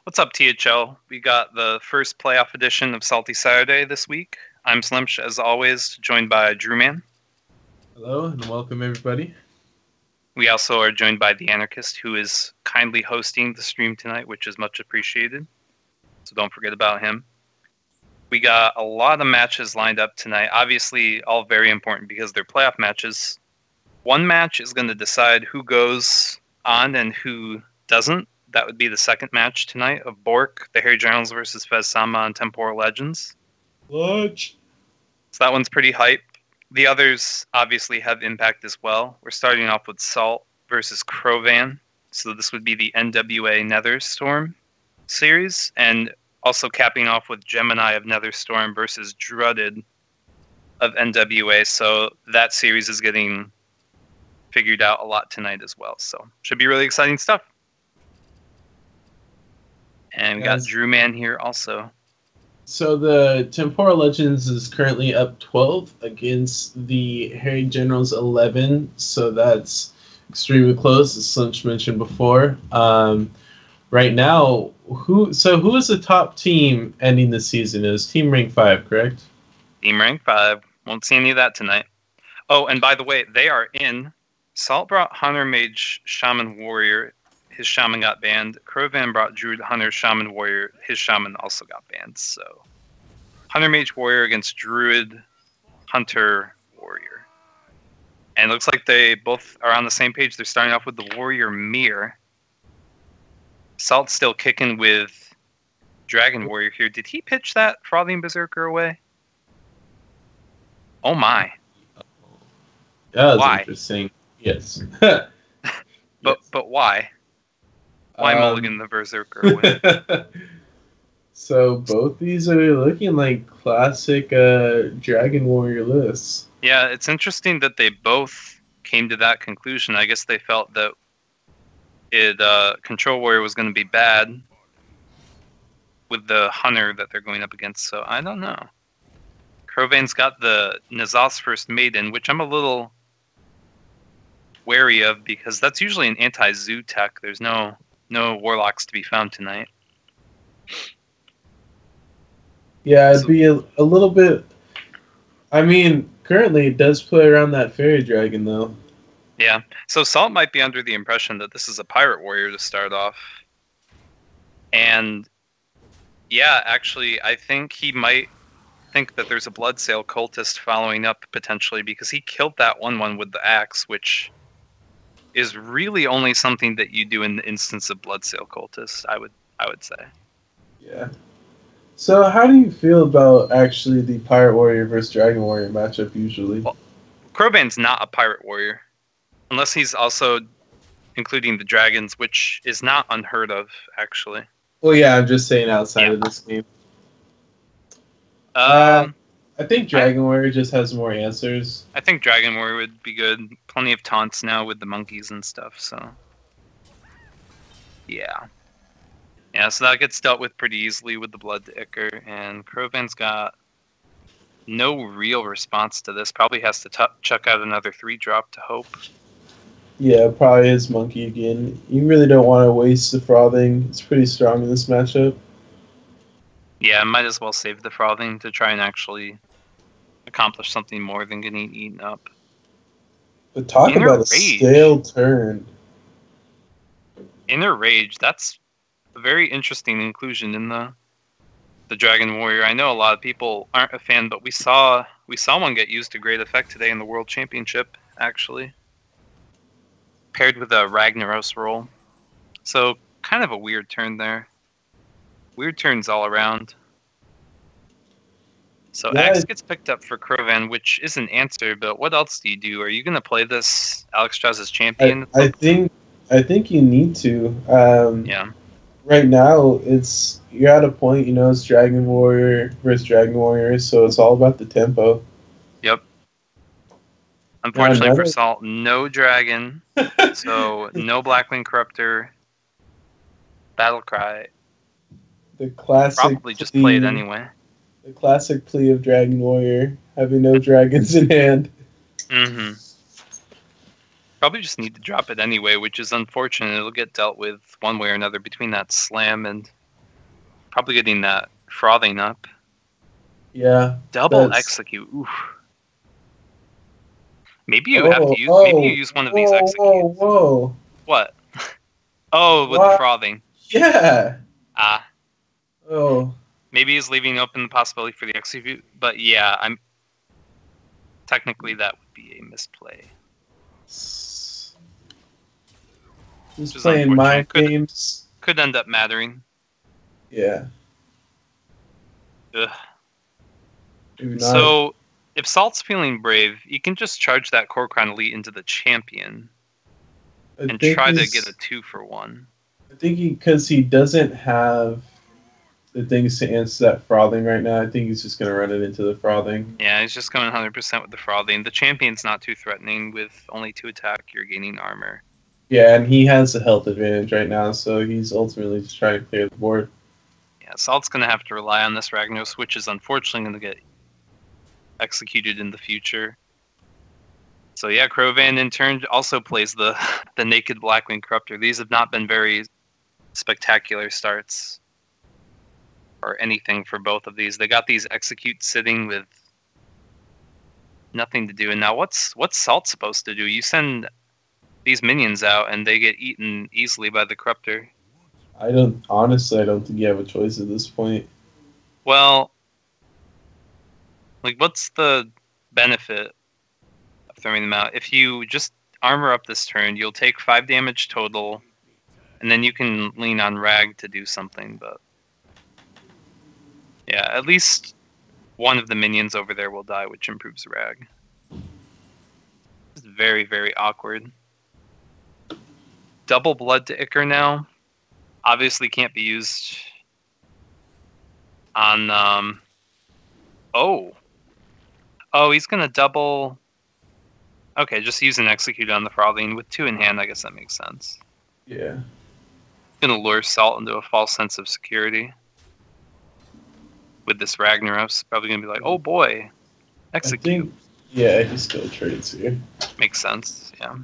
What's up, THL? We got the first playoff edition of Salty Saturday this week. I'm Slimsh, as always, joined by Drew Man. Hello, and welcome everybody. We also are joined by The Anarchist, who is kindly hosting the stream tonight, which is much appreciated. So don't forget about him. We got a lot of matches lined up tonight. Obviously, all very important because they're playoff matches. One match is going to decide who goes on and who doesn't. That would be the second match tonight of Bork, the Hairy Journals versus Fez Sama and Temporal Legends. Watch. So that one's pretty hype. The others obviously have impact as well. We're starting off with Salt versus Crovan. So this would be the NWA Netherstorm series. And also capping off with Gemini of Netherstorm versus Drudded of NWA. So that series is getting figured out a lot tonight as well. So should be really exciting stuff. And we got Drew Man here also. So the Temporal Legends is currently up 12 against the Hairy Generals 11. So that's extremely close, as Slimch mentioned before. Right now, who is the top team ending the season? It was Team Rank 5, correct? Team Rank 5. Won't see any of that tonight. Oh, and by the way, they are in. Salt brought Hunter Mage Shaman Warrior. His Shaman got banned. Crovan brought Druid Hunter Shaman Warrior. His Shaman also got banned. So Hunter Mage Warrior against Druid Hunter Warrior. And it looks like they both are on the same page. They're starting off with the Warrior Mirror. Salt's still kicking with Dragon Warrior here. Did he pitch that Frothing Berserker away? Oh my. That was Why? Interesting. Yes. But why? Why mulligan the Berserker away? So both these are looking like classic Dragon Warrior lists. Yeah, it's interesting that they both came to that conclusion. I guess they felt that Control Warrior was going to be bad with the Hunter that they're going up against, so I don't know. Crovan's got the N'Zoth's First Maiden, which I'm a little wary of because that's usually an anti-zoo tech. There's no Warlocks to be found tonight. Yeah, it'd be a little bit... I mean, currently it does play around that Fairy Dragon, though. Yeah, so Salt might be under the impression that this is a Pirate Warrior to start off. And, yeah, actually, I think he might think that there's a Bloodsail Cultist following up, potentially, because he killed that one with the axe, which is really only something that you do in the instance of Bloodsail Cultist, I would say. Yeah. So how do you feel about actually the Pirate Warrior versus Dragon Warrior matchup usually? Well, Crovan's not a Pirate Warrior, unless he's also including the dragons, which is not unheard of, actually. Well, yeah, I'm just saying outside of this game. I think Dragon Warrior just has more answers. I think Dragon Warrior would be good. Plenty of taunts now with the monkeys and stuff, so... Yeah. Yeah, so that gets dealt with pretty easily with the Blood Ichor, and Crovan's got no real response to this. Probably has to chuck out another 3-drop to hope. Yeah, probably his monkey again. You really don't want to waste the Frothing. It's pretty strong in this matchup. Yeah, might as well save the Frothing to try and actually accomplish something more than getting eaten up. But talk about a stale turn. Inner Rage, that's a very interesting inclusion in the Dragon Warrior. I know a lot of people aren't a fan, but we saw one get used to great effect today in the World Championship, actually. Paired with a Ragnaros roll. So, kind of a weird turn there. Weird turns all around. So yeah, Axe gets picked up for Crovan, which is an answer, but what else do you do? Are you going to play this Alex Strauss's champion? I think you need to. Yeah. Right now, you're at a point, it's Dragon Warrior versus Dragon Warrior, so it's all about the tempo. Yep. Unfortunately for Salt, no Dragon, so no Blackwing Corruptor, Battlecry. The classic probably just play it anyway. The classic plea of Dragon Warrior, having no dragons in hand. Mm-hmm. Probably just need to drop it anyway, which is unfortunate. It'll get dealt with one way or another between that slam and Probably getting that frothing up. Yeah. Double that's- execute. Oof. Maybe you have to use. Maybe you use one of these executes. Whoa. What? Oh, with What? frothing. Yeah. Ah. Oh. Maybe he's leaving open the possibility for the execute. But yeah, technically that would be a misplay. Just Which is playing mind unfortunate. games. Could end up mattering. Yeah. Ugh. Maybe not. So, if Salt's feeling brave, you can just charge that Kor'kron Elite into the champion and try to get a 2-for-1. I think because he doesn't have the things to answer that frothing right now, I think he's just going to run it into the frothing. Yeah, he's just going 100% with the frothing. The champion's not too threatening. With only 2 attack, you're gaining armor. Yeah, and he has a health advantage right now, so he's ultimately just trying to clear the board. Yeah, Salt's going to have to rely on this Ragnaros, which is unfortunately going to get executed in the future. So yeah, Krovan in turn also plays the naked Blackwing Corruptor. These have not been very spectacular starts or anything for both of these. They got these executes sitting with nothing to do. And now what's Salt supposed to do? You send these minions out and they get eaten easily by the Corruptor. I don't think you have a choice at this point. Well, like, what's the benefit of throwing them out? If you just armor up this turn, you'll take 5 damage total, and then you can lean on Rag to do something, but yeah, at least one of the minions over there will die, which improves Rag. It's very, very awkward. Double Blood to Ichor now. Obviously can't be used on, Oh, he's gonna double. Okay, just use an execute on the frothing with 2 in hand. I guess that makes sense. Yeah. Gonna lure Salt into a false sense of security with this Ragnaros. Probably gonna be like, oh boy, execute. He still trades here. Makes sense. Yeah.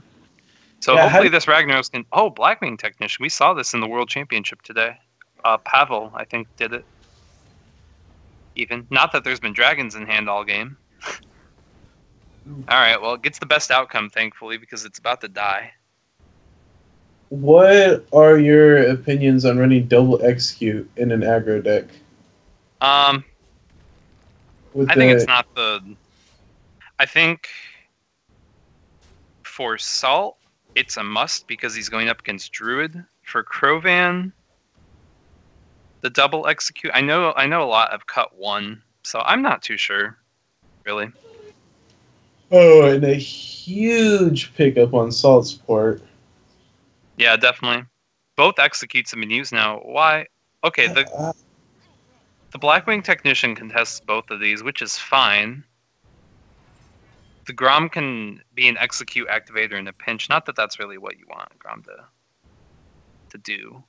So Yeah, hopefully this Ragnaros can. Oh, Blackwing Technician. We saw this in the World Championship today. Pavel, I think, did it. Even not that there's been dragons in hand all game. Alright, well, it gets the best outcome, thankfully, because it's about to die. What are your opinions on running double execute in an aggro deck? I think it's not the... I think for Salt, it's a must because he's going up against Druid. For Krovan, the double execute... I know a lot have cut 1, so I'm not too sure, really. Oh, and a huge pickup on Salt support. Yeah, definitely. Both executes have been used now. Why? Okay, the Blackwing Technician contests both of these, which is fine. The Grom can be an execute activator in a pinch. Not that that's really what you want Grom to do.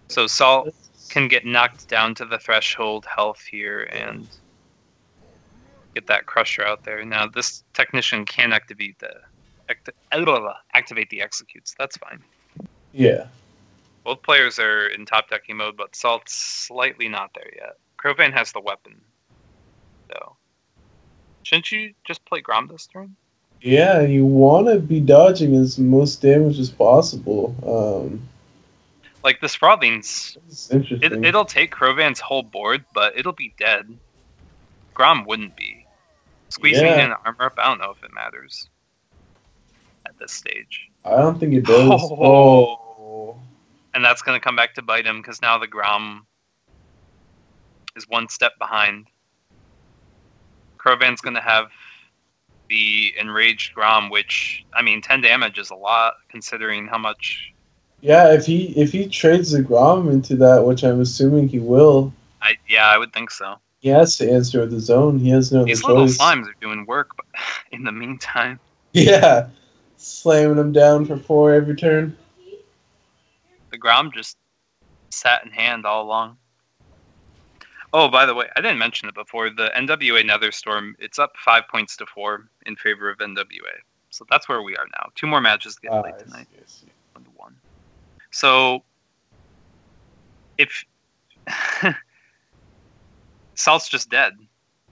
So Salt can get knocked down to the threshold health here and get that Crusher out there. Now this Technician can activate the executes. That's fine. Yeah. Both players are in top decking mode, but Salt's slightly not there yet. Krovan has the weapon, though. Shouldn't you just play Grom this turn? Yeah, you want to be dodging as most damage as possible. Like, this Frothing's... It's interesting. It'll take Krovan's whole board, but it'll be dead. Grom wouldn't be. Squeezing in armor up, I don't know if it matters at this stage. I don't think it does. And that's going to come back to bite him, because now the Grom is one step behind. Krovan's going to have the Enraged Grom, which, I mean, 10 damage is a lot, considering how much... Yeah, if he trades the Grom into that, which I'm assuming he will... I would think so. He has to answer with his own. He has no other choice. These little slimes are doing work, but in the meantime... Yeah, slamming them down for 4 every turn. The Grom just sat in hand all along. Oh, by the way, I didn't mention it before. The NWA Netherstorm, it's up 5 points to 4 in favor of NWA. So that's where we are now. 2 more matches to get played tonight. 1-1. So, if Salt's just dead.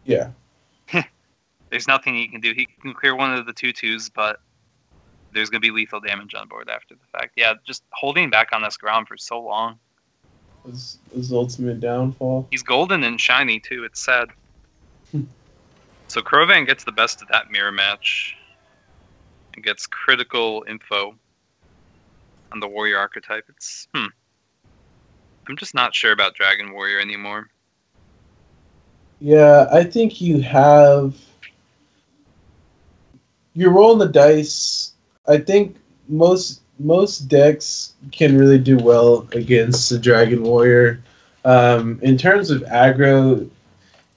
Yeah. There's nothing he can do. He can clear one of the 2/2s, but there's going to be lethal damage on board after the fact. Yeah, just holding back on this ground for so long. His ultimate downfall. He's golden and shiny, too. It's sad. So Krovan gets the best of that mirror match and gets critical info on the warrior archetype. I'm just not sure about Dragon Warrior anymore. Yeah, I think you're rolling the dice. I think most decks can really do well against the Dragon Warrior. In terms of aggro,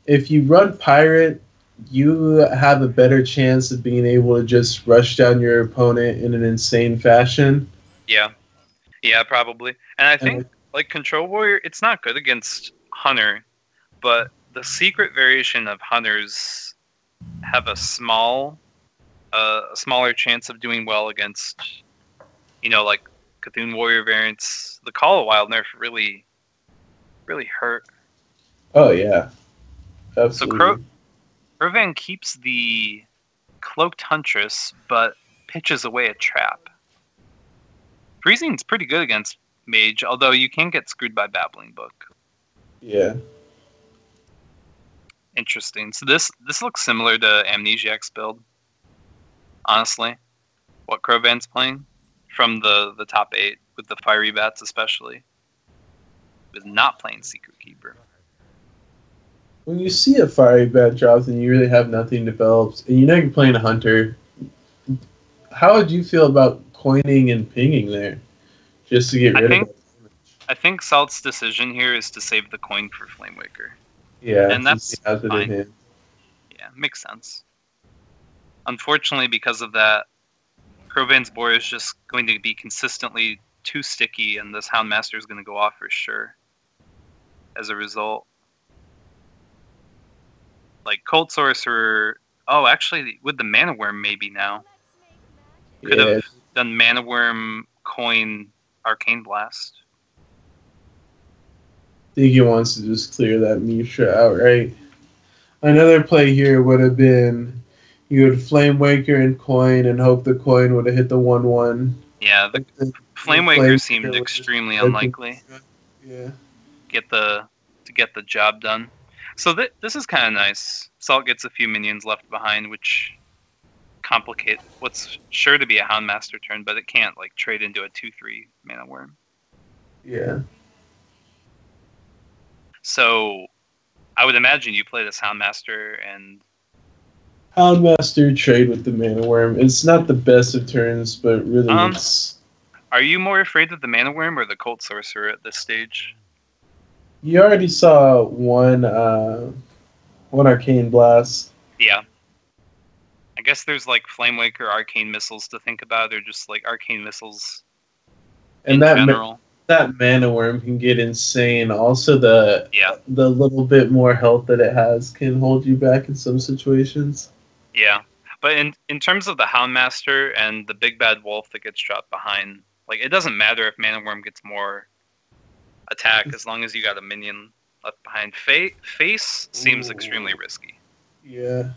if you run Pirate, you have a better chance of being able to just rush down your opponent in an insane fashion. Yeah, probably. And I think, like, Control Warrior, it's not good against Hunter, but the secret variation of Hunters have a smaller chance of doing well against, like, Cthulhu Warrior variants. The Call of Wild nerf really hurt. Oh, yeah. Absolutely. So Krovan keeps the Cloaked Huntress, but pitches away a trap. Freezing's pretty good against Mage, although you can get screwed by Babbling Book. Yeah. Interesting. So this looks similar to Amnesiac's build, honestly. What Krovan's playing from the top 8, with the Fiery Bats especially. With not playing Secret Keeper. When you see a Fiery Bat dropped and you really have nothing developed, and you know you're playing a Hunter, how would you feel about coining and pinging there? Just to get rid of it? I think Salt's decision here is to save the coin for Flamewaker. Yeah, and that's fine. Yeah, makes sense. Unfortunately, because of that, Krovan's Boar is just going to be consistently too sticky, and this Houndmaster is going to go off for sure. As a result, like Cult Sorcerer. Oh, actually, with the Mana Worm, maybe now could have done Mana Worm, coin, Arcane Blast. I think he wants to just clear that Mishra outright. Another play here would have been you would Flamewaker and coin and hope the coin would have hit the 1/1. Yeah, the Flamewaker seemed extremely unlikely. Yeah. To get the job done. So this is kind of nice. Salt gets a few minions left behind, which complicate what's sure to be a Houndmaster turn, but it can't like trade into a 2/3 Mana Worm. Yeah. So I would imagine you play this Houndmaster and Houndmaster trade with the Mana Worm. It's not the best of turns, but really it's... Are you more afraid of the Mana Worm or the Cult Sorcerer at this stage? You already saw one Arcane Blast. Yeah. I guess there's like Flamewaker, Arcane Missiles to think about, or just like Arcane Missiles and in general. That Mana Worm can get insane. Also, the little bit more health that it has can hold you back in some situations. Yeah. But in terms of the Houndmaster and the big bad wolf that gets dropped behind, like it doesn't matter if Mana Worm gets more attack as long as you got a minion left behind. Face seems extremely risky. Yeah.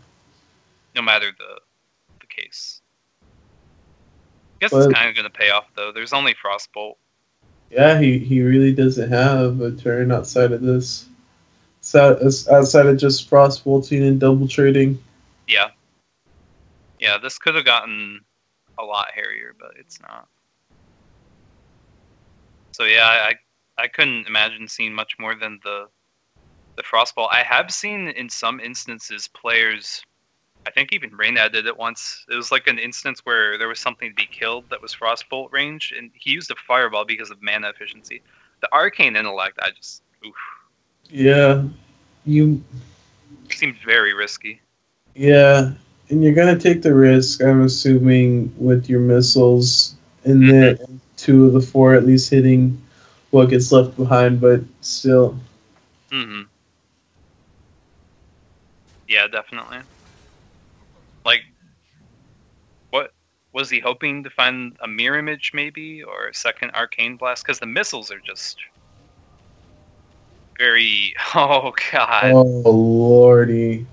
No matter the case. I guess it's kind of going to pay off though. There's only Frostbolt. Yeah, he really doesn't have a turn outside of this. Outside of just Frostbolting and double trading. Yeah. Yeah, this could have gotten a lot hairier, but it's not. So yeah, I couldn't imagine seeing much more than the Frostbolt. I have seen in some instances players, I think even Reynad did it once. It was like an instance where there was something to be killed that was Frostbolt range, and he used a Fireball because of mana efficiency. The Arcane Intellect, oof. Yeah, seemed very risky. Yeah, and you're gonna take the risk, I'm assuming, with your missiles, and then 2 of the 4 at least hitting what gets left behind, but still. Yeah, definitely. Like, what was he hoping to find? A mirror image maybe, or a second Arcane Blast? Because the missiles are just very... Oh, God. Oh, lordy.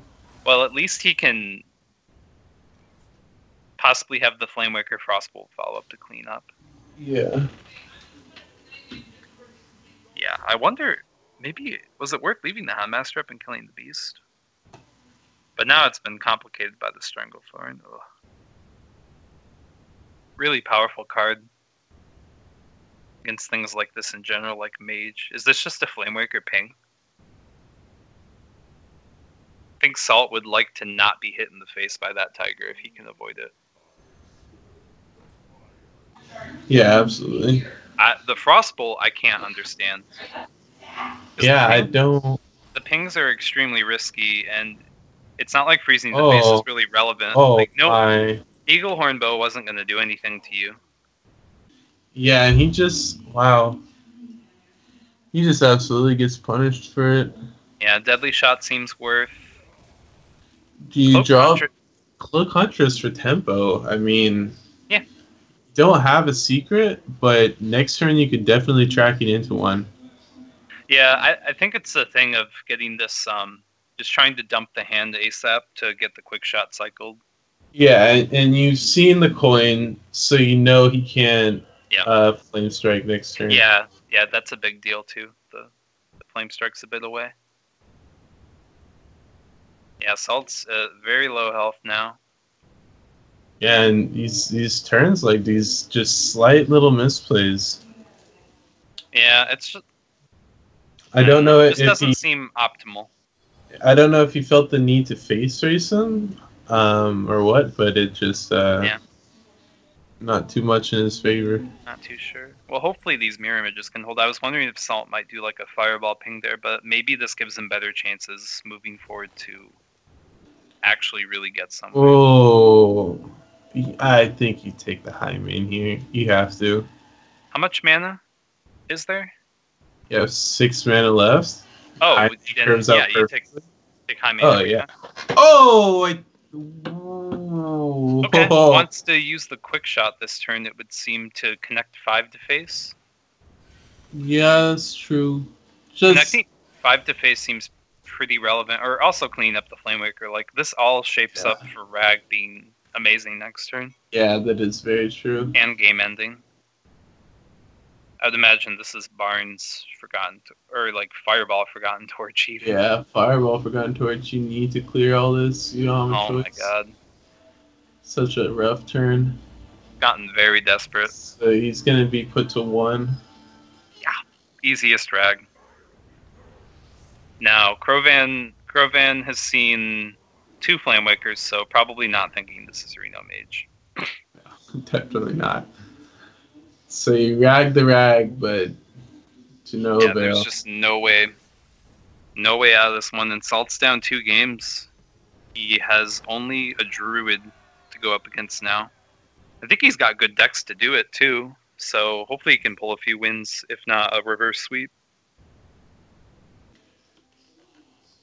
Well, at least he can possibly have the Flamewaker Frostbolt follow-up to clean up. Yeah. Yeah, I wonder... Maybe... Was it worth leaving the Houndmaster up and killing the Beast? But now it's been complicated by the Stranglethorn. Ugh. Really powerful card. Against things like this in general, like Mage. Is this just a Flamewaker ping? I think Salt would like to not be hit in the face by that Tiger if he can avoid it. Yeah, absolutely. The Frostbolt, I can't understand. Yeah, I don't... The pings are extremely risky, and it's not like freezing the face is really relevant. Oh, like, no, my... Eagle Hornbow wasn't going to do anything to you. Yeah, and he just... Wow. He just absolutely gets punished for it. Yeah, Deadly Shot seems worth... Do you draw Cloak Huntress for tempo? I mean... Yeah. Don't have a secret, but next turn you could definitely track it into one. Yeah, I think it's a thing of getting this... just trying to dump the hand ASAP to get the quick shot cycled. Yeah, and you've seen the coin, so you know he can't Flame Strike next turn. Yeah, that's a big deal too. The Flame Strike's a bit away. Yeah, Salt's very low health now. Yeah, and these turns, like these just slight little misplays. Yeah, it's just... I don't know if doesn't seem optimal. I don't know if he felt the need to face race him, or what, but it just not too much in his favor. Not too sure. Well, hopefully these mirror images can hold. I was wondering if Salt might do like a fireball ping there, but maybe this gives him better chances moving forward to actually really get somewhere. Oh, I think you take the high main here. You have to. How much mana is there? You have 6 mana left. Oh, you take high main. Oh, yeah. Oh, okay. Wants to use the quick shot this turn. It would seem to connect 5 to face. Yeah, that's true. Connecting 5 to face seems pretty relevant. Or also cleaning up the Flamewaker. Like, this all shapes up for Rag being amazing next turn. Yeah, that is very true. And game ending. I would imagine this is Barnes or like Fireball Forgotten Torch even. Yeah, Fireball Forgotten Torch. You need to clear all this. You don't have a choice. My god. Such a rough turn. Gotten very desperate. So he's going to be put to 1. Yeah, easiest Rag. Now, Crovan has seen 2 Flamewakers, so probably not thinking this is Reno Mage. Definitely not. So you rag the Rag, but to no avail. There's just no way out of this one. And Salt's down 2 games. He has only a Druid to go up against now. I think he's got good decks to do it too. So hopefully he can pull a few wins, if not a reverse sweep.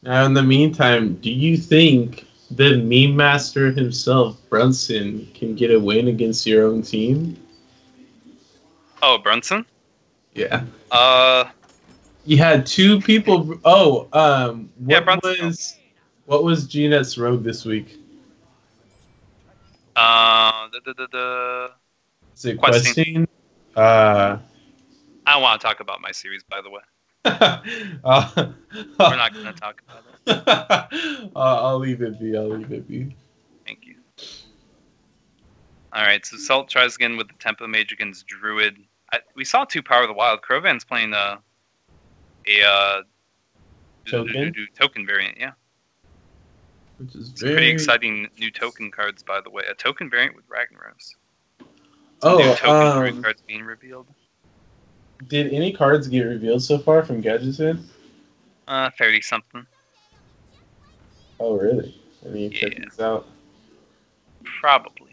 Now, in the meantime, do you think the meme master himself, Brunson, can get a win against your own team? Oh, Brunson? Yeah. You had 2 people. What was GNet's rogue this week? Is it questing? I don't want to talk about my series, by the way. We're not going to talk about it. I'll leave it be. Thank you. Alright, so Salt tries again with the Tempo Mage against Druid. We saw 2 Power of the Wild. Crovan's playing a token variant, yeah. Which is pretty exciting new token cards, by the way. A token variant with Ragnaros. New token variant cards being revealed. Did any cards get revealed so far from Gadgetzan? 30-something. Oh, really? I mean, check these out. Probably.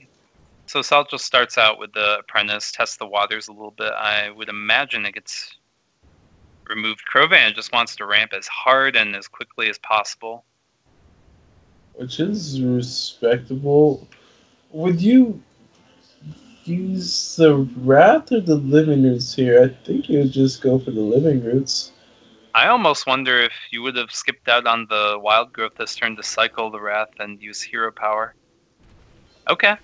So Salt just starts out with the Apprentice, tests the waters a little bit. I would imagine it gets removed. Crovan just wants to ramp as hard and as quickly as possible. Which is respectable. Would you use the Wrath or the Living Roots here? I think you would just go for the Living Roots. I almost wonder if you would have skipped out on the wild growth this turn to cycle the Wrath and use hero power. Okay.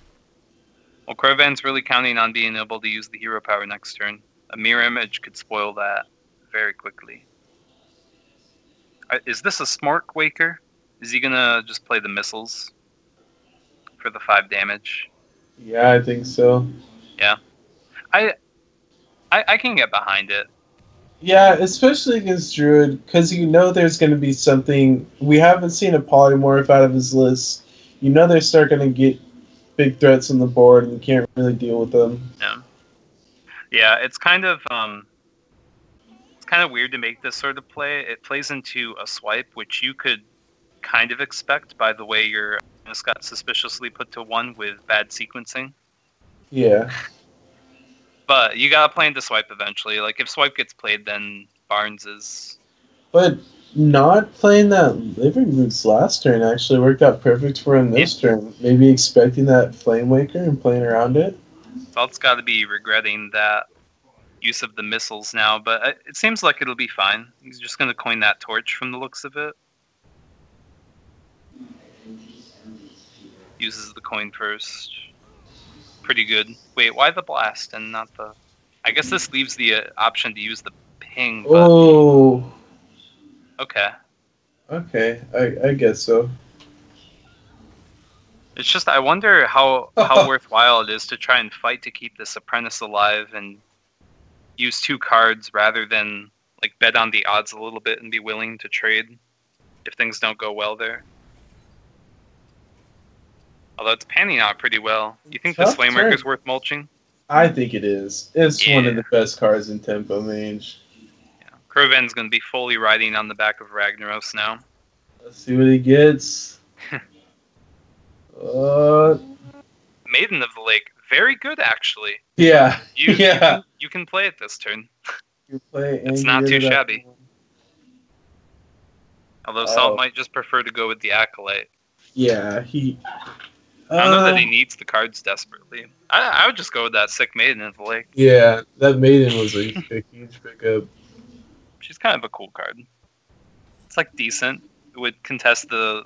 Well, Crovan's really counting on being able to use the hero power next turn. A mirror image could spoil that very quickly. Is this a Smork Waker? Is he gonna just play the missiles for the 5 damage? Yeah, I think so. Yeah. I can get behind it. Yeah, especially against Druid, because you know there's going to be something. We haven't seen a polymorph out of his list. You know they start going to get big threats on the board, and you can't really deal with them. Yeah, it's kind of weird to make this sort of play. It plays into a swipe, which you could kind of expect by the way your just got suspiciously put to 1 with bad sequencing. Yeah. But you gotta play into swipe eventually. Like, if swipe gets played, then Barnes is... But not playing that Living Roots last turn actually worked out perfect for him this turn. Maybe expecting that Flame Waker and playing around it. Salt's gotta be regretting that use of the missiles now, but it seems like it'll be fine. He's just gonna coin that torch from the looks of it. Uses the coin first. Pretty good. Wait, why the blast and not the... I guess this leaves the option to use the ping, but... Oh. Okay. Okay, I guess so. It's just, I wonder how worthwhile it is to try and fight to keep this apprentice alive and use 2 cards rather than like bet on the odds a little bit and be willing to trade if things don't go well there. Although it's panning out pretty well. You think this Flamewaker is worth mulching? I think it is. It's one of the best cards in Tempo Mage. Yeah. Crovan's going to be fully riding on the back of Ragnaros now. Let's see what he gets. Maiden of the Lake. Very good, actually. Yeah. You can play it this turn. You play it's not too shabby. Although Salt might just prefer to go with the Acolyte. Yeah, I don't know that he needs the cards desperately. I would just go with that sick Maiden of the Lake. Yeah, that Maiden was a huge pickup. She's kind of a cool card. It's like decent. It would contest the...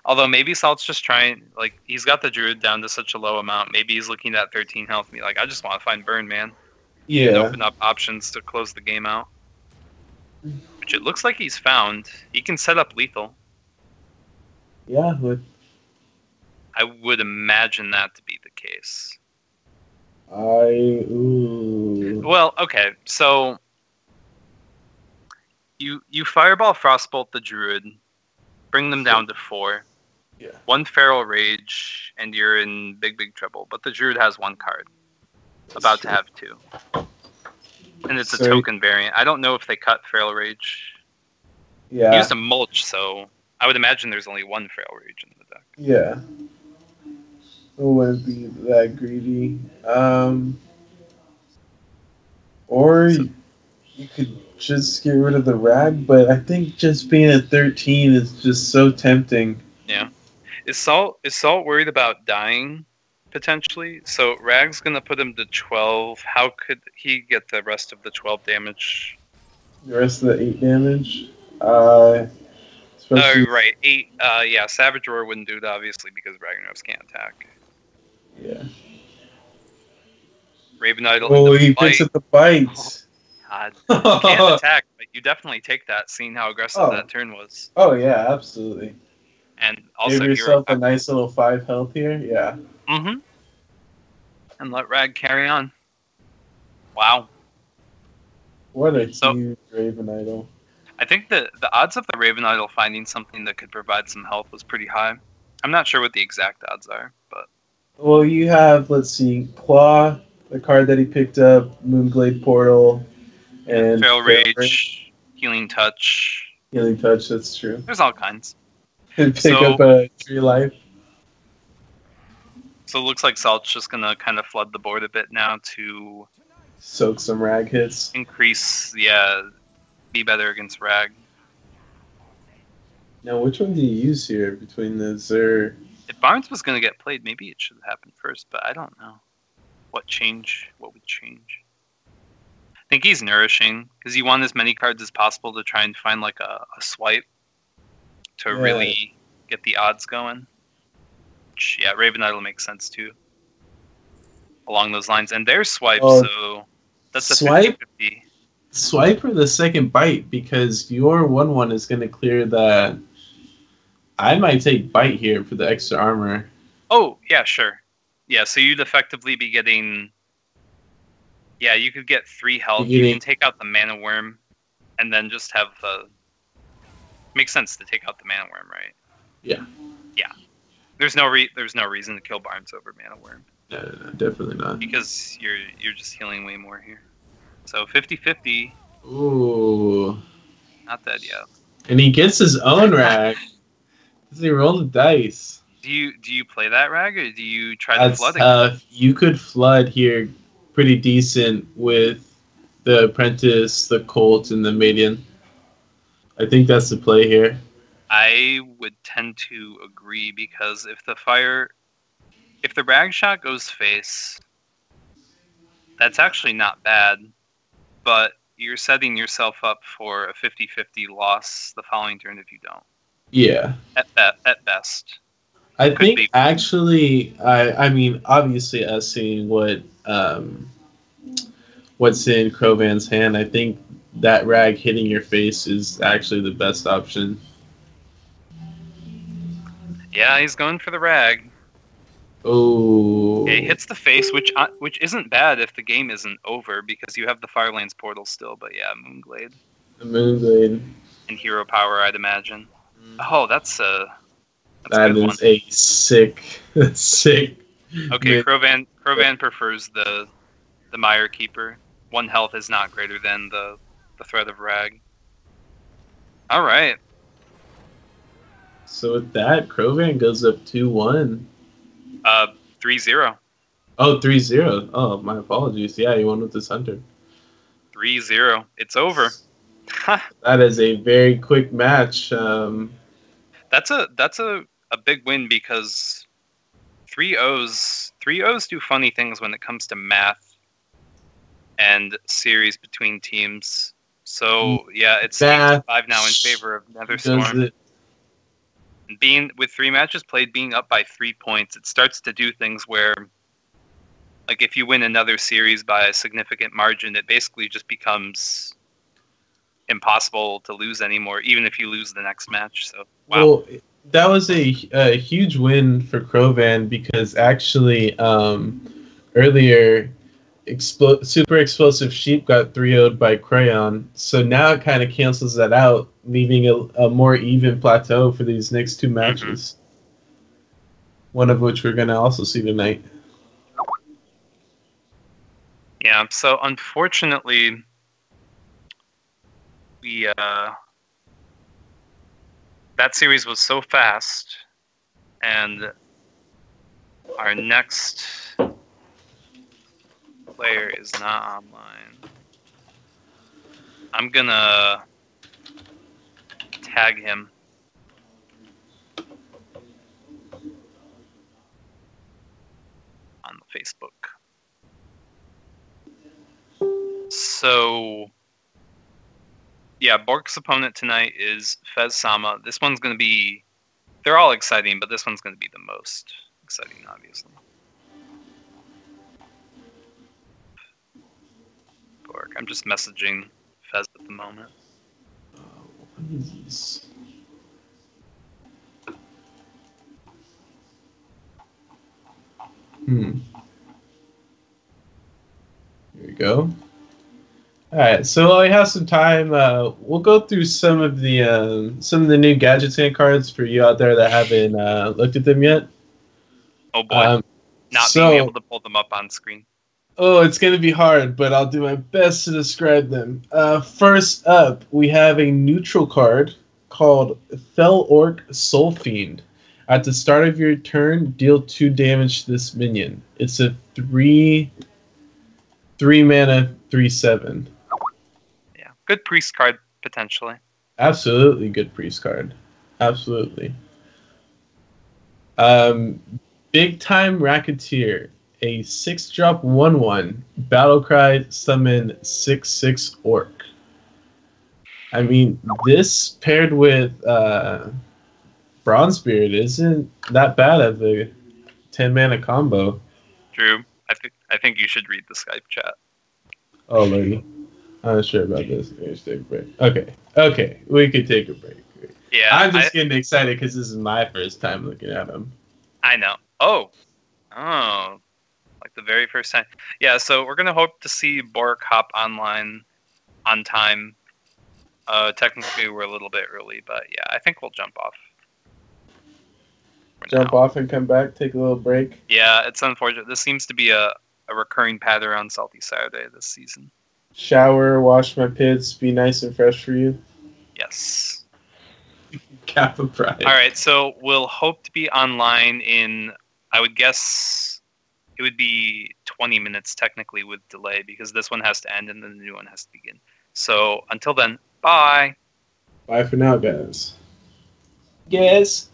Although maybe Salt's just trying... Like, he's got the Druid down to such a low amount. Maybe he's looking at 13 health and be like, I just want to find Burn, man. Yeah. And open up options to close the game out. Which it looks like he's found. He can set up lethal. Yeah, I would imagine that to be the case. Well, okay, so you Fireball Frostbolt the Druid, bring them down to 4. Yeah. 1 Feral Rage, and you're in big trouble. But the Druid has 1 card. About to have 2. And it's a token variant. I don't know if they cut Feral Rage. Yeah. He used a mulch, so I would imagine there's only 1 Feral Rage in the deck. Yeah. It wouldn't be that greedy. Or you could just get rid of the Rag, but I think just being at 13 is just so tempting. Yeah. Is Salt worried about dying, potentially? So Rag's going to put him to 12. How could he get the rest of the 12 damage? The rest of the 8 damage? Right. 8. Yeah, Savage Roar wouldn't do it, obviously, because Ragnaros can't attack. Yeah. Raven Idol. Oh, he picks up the bites. God. You can't attack, but you definitely take that, seeing how aggressive that turn was. Oh, yeah, absolutely. And also give yourself a nice little 5 health here. Yeah. Mm-hmm. And let Rag carry on. Wow. What a huge Raven Idol. I think the odds of the Raven Idol finding something that could provide some health was pretty high. I'm not sure what the exact odds are, but... Well, you have, let's see, Claw, the card that he picked up, Moonglade Portal, and... Feral Rage, Healing Touch. Healing Touch, that's true. There's all kinds. And pick up a Tree Life. So it looks like Salt's just going to kind of flood the board a bit now to... Soak some Rag hits. Increase, be better against Rag. Now, which one do you use here between the Xur? If Barnes was going to get played, maybe it should have happened first, but I don't know. What would change? think he's nourishing because you want as many cards as possible to try and find like a swipe to really get the odds going. Which, yeah, Raven Knight will make sense too. Along those lines. And their swipe, so that's a swipe? 50-50. Swipe for the second bite because your 1/1 is going to clear that. I might take bite here for the extra armor. Oh, yeah, sure. Yeah, so you'd effectively be getting... Yeah, you could get 3 health. You can take out the Mana Worm and then just have the... Makes sense to take out the Mana Worm, right? Yeah. Yeah. There's no reason to kill Barnes over Mana Worm. No, definitely not. Because you're just healing way more here. So 50-50. Ooh. Not dead yet. And he gets his own rag. Does he roll the dice? Do you play that rag or do you try to flood again? You could flood here pretty decent with the Apprentice, the Colt, and the Maiden. I think that's the play here. I would tend to agree because if the rag shot goes face, that's actually not bad, but you're setting yourself up for a 50-50 loss the following turn if you don't. Yeah. At best. I think actually, I mean, obviously, us seeing what's in Crovan's hand, I think that rag hitting your face is actually the best option. Yeah, he's going for the rag. Oh. It hits the face, which isn't bad if the game isn't over because you have the Firelands portal still. But yeah, Moonglade. The Moonglade. And Hero Power, I'd imagine. Oh, that's a good one. A sick. Okay, Crovan prefers the Mire Keeper. 1 health is not greater than the threat of rag. All right. So with that, Crovan goes up 2-1. 3-0. Oh, 3-0. Oh, my apologies. Yeah, you won with this Hunter. 3-0. It's over. That is a very quick match. That's a big win because 3-0s do funny things when it comes to math and series between teams. So yeah, it's 5 now in favor of Netherstorm. Being with 3 matches played, being up by 3 points, it starts to do things where, like, if you win another series by a significant margin, it basically just becomes impossible to lose anymore, even if you lose the next match. So wow. Well, that was a huge win for Crovan because actually earlier Super Explosive Sheep got 3-0'd by Crayon, so now it kind of cancels that out, leaving a more even plateau for these next 2 matches. One of which we're going to also see tonight. Yeah, so unfortunately, that series was so fast, and our next player is not online. I'm gonna tag him. On the Facebook. So, yeah, Bork's opponent tonight is Fez Sama. This one's gonna be... They're all exciting, but this one's gonna be the most exciting, obviously. Bork. I'm just messaging Fez at the moment. What is this? Here we go. All right, so while we have some time, we'll go through some of the new gadgets and cards for you out there that haven't looked at them yet. Oh boy, not being able to pull them up on screen. Oh, it's going to be hard, but I'll do my best to describe them. First up, we have a neutral card called Fel Orc Soul Fiend. At the start of your turn, deal 2 damage to this minion. It's a 3 mana, 3/7. Yeah, good priest card, potentially. Absolutely good priest card. Absolutely. Big Time Racketeer. a 6-drop 1/1 Battlecry summon 6/6 Orc. I mean, this paired with Bronzebeard isn't that bad of a 10-mana combo. Drew, I think you should read the Skype chat. Oh, lady. I'm not sure about this. Let's take a break. Okay, we could take a break. Yeah, I'm just getting excited because this is my first time looking at them. I know. Oh, like the very first time. Yeah, so we're gonna hope to see Bork hop online on time. Technically, we're a little bit early, but yeah, I think we'll jump off. Jump off and come back, take a little break. Yeah, it's unfortunate. This seems to be a recurring pattern on Salty Saturday this season. Shower, wash my pits, be nice and fresh for you. Yes. Kappa Pride. All right, so we'll hope to be online in, I would guess, it would be 20 minutes technically with delay because this one has to end and then the new one has to begin. So until then, bye. Bye for now, guys. Guys.